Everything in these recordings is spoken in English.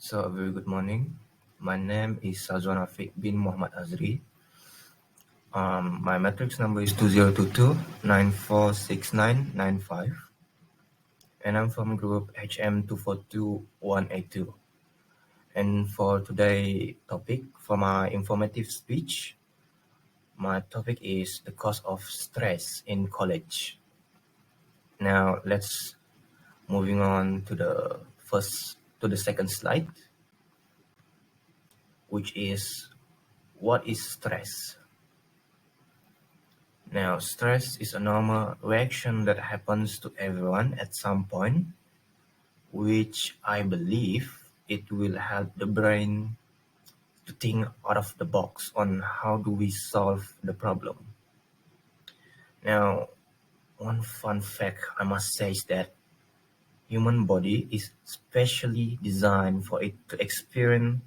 So, a very good morning. My name is Syazwan Afiq bin Muhammad AZRI. My matrix number is 2022-946995, and I'm from group HM242182. And for today's topic, for my informative speech, my topic is the cause of stress in college. Now, let's moving on to the second slide, which is what is stress? Now, stress is a normal reaction that happens to everyone at some point, which I believe it will help the brain to think out of the box on how do we solve the problem. Now, one fun fact I must say is that human body is specially designed for it to experience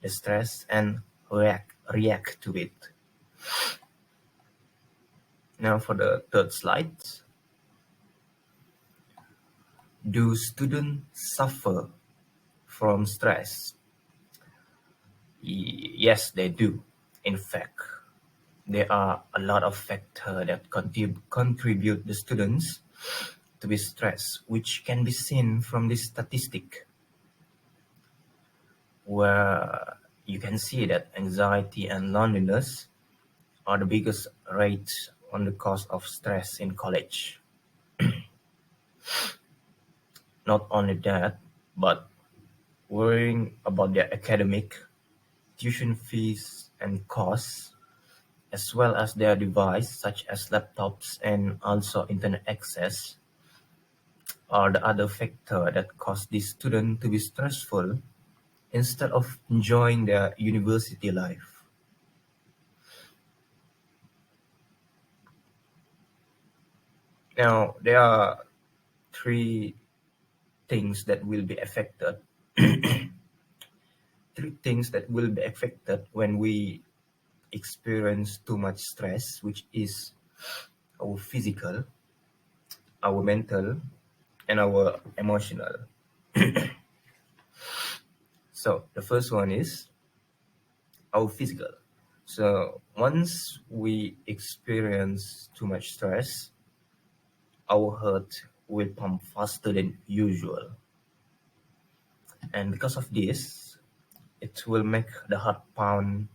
the stress and react to it. Now for the third slide. Do students suffer from stress? Yes, they do. In fact, there are a lot of factors that contribute the students to be stressed, which can be seen from this statistic, where you can see that anxiety and loneliness are the biggest rates on the cause of stress in college. Not only that, but worrying about their academic, tuition fees and costs, as well as their device such as laptops and also internet access, are the other factor that cause these students to be stressful instead of enjoying their university life. Now, there are three things that will be affected. Three things that will be affected when we experience too much stress, which is our physical, our mental, and our emotional. So the first one is our physical. So once we experience too much stress, our heart will pump faster than usual. And because of this, it will make the heart pound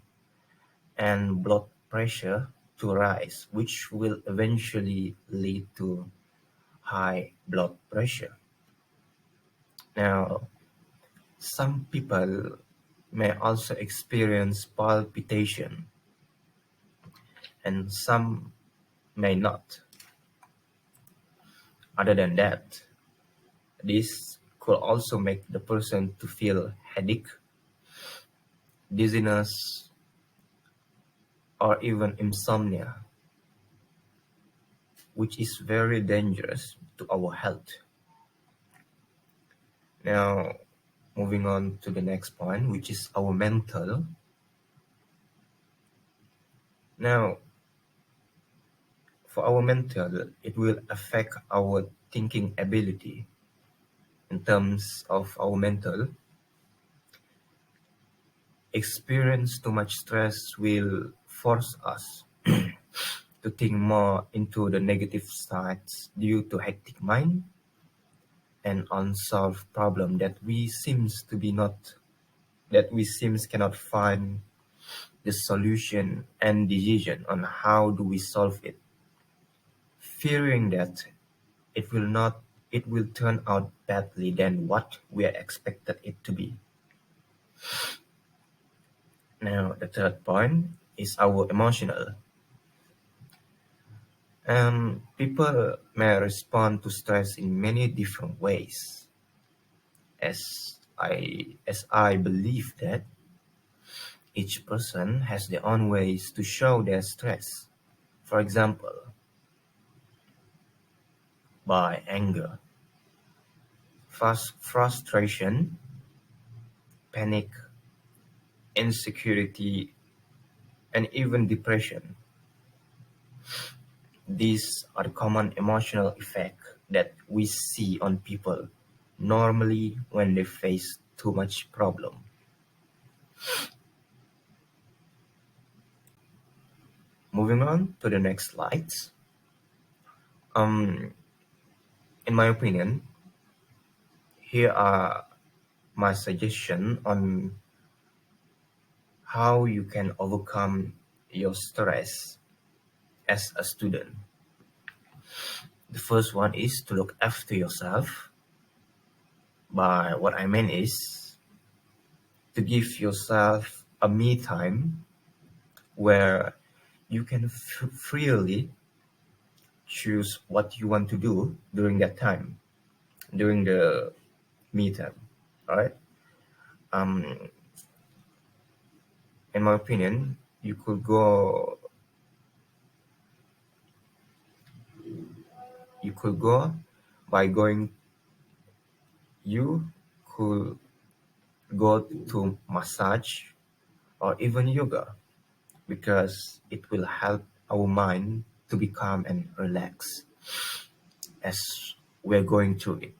and blood pressure to rise, which will eventually lead to high blood pressure. Now, some people may also experience palpitation, and some may not. Other than that, this could also make the person to feel headache, dizziness, or even insomnia, which is very dangerous to our health. Now, moving on to the next point, which is our mental. Now, for our mental, it will affect our thinking ability. In terms of our mental, experience too much stress will force us to think more into the negative sides due to hectic mind and unsolved problem that we cannot find the solution and decision on how do we solve it, fearing that it will turn out badly than what we expected it to be. Now the third point is our emotional. People may respond to stress in many different ways. As I believe that each person has their own ways to show their stress. For example, by anger, frustration, panic, insecurity, and even depression. These are the common emotional effects that we see on people normally when they face too much problem. Moving on to the next slides. In my opinion, here are my suggestion on how you can overcome your stress as a student. The first one is to look after yourself. By what I mean is to give yourself a me time where you can freely choose what you want to do during that time, during the me time. All right. Um, in my opinion, you could go by going. You could go to massage or even yoga because it will help our mind to be calm and relax as we're going through it.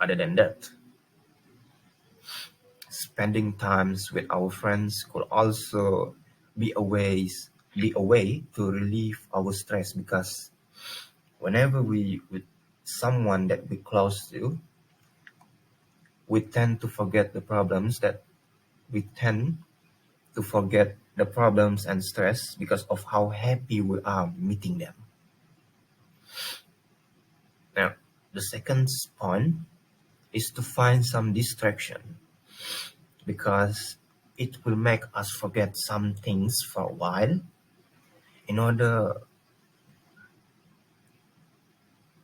Other than that, spending times with our friends could also be a way to relieve our stress because whenever we with someone that we close to, we tend to forget the problems that we tend to forget the problems and stress because of how happy we are meeting them. Now, the second point is to find some distraction because it will make us forget some things for a while in order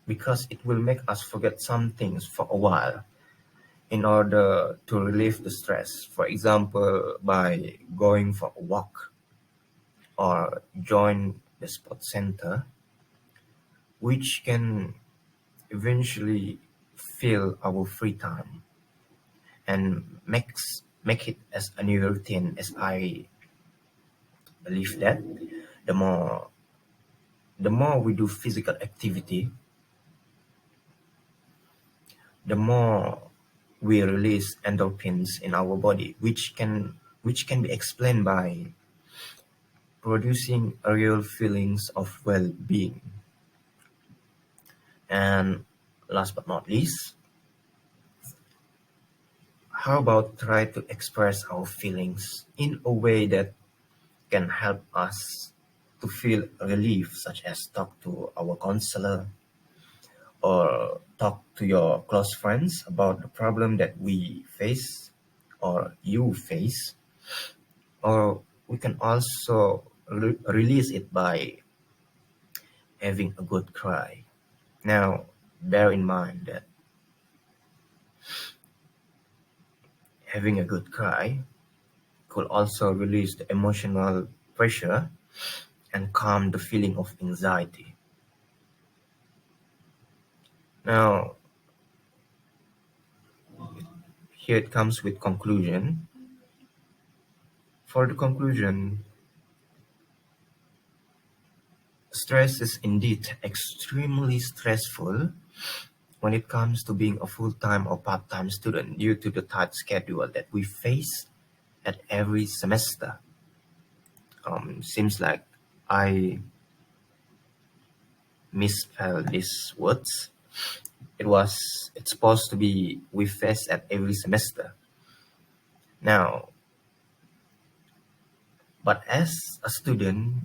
because it will make us forget some things for a while in order to relieve the stress. For example, by going for a walk or join the sport center, which can eventually fill our free time and make it as a new routine. As I believe that the more the more we do physical activity, the more we release endorphins in our body, which can be explained by producing real feelings of well-being. And last but not least, how about try to express our feelings in a way that can help us to feel relief, such as talk to our counselor or talk to your close friends about the problem that we face or you face, or we can also release it by having a good cry. Now, bear in mind that having a good cry could also release the emotional pressure and calm the feeling of anxiety. Now, here it comes with conclusion. For the conclusion, stress is indeed extremely stressful when it comes to being a full-time or part-time student due to the tight schedule that we face at every semester. Seems like I misspelled these words. It's supposed to be we face at every semester. Now, but as a student,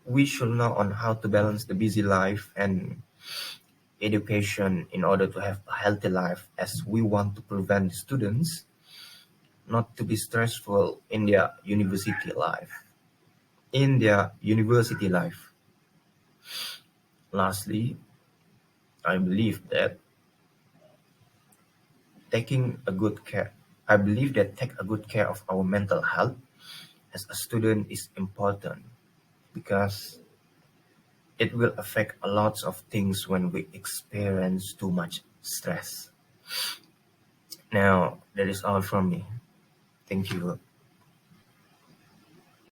we should know on how to balance the busy life and education in order to have a healthy life, as we want to prevent students not to be stressful in their university life. Lastly, I believe that taking a good care I believe that take a good care of our mental health as a student is important because it will affect a lot of things when we experience too much stress. Now, that is all from me. Thank you.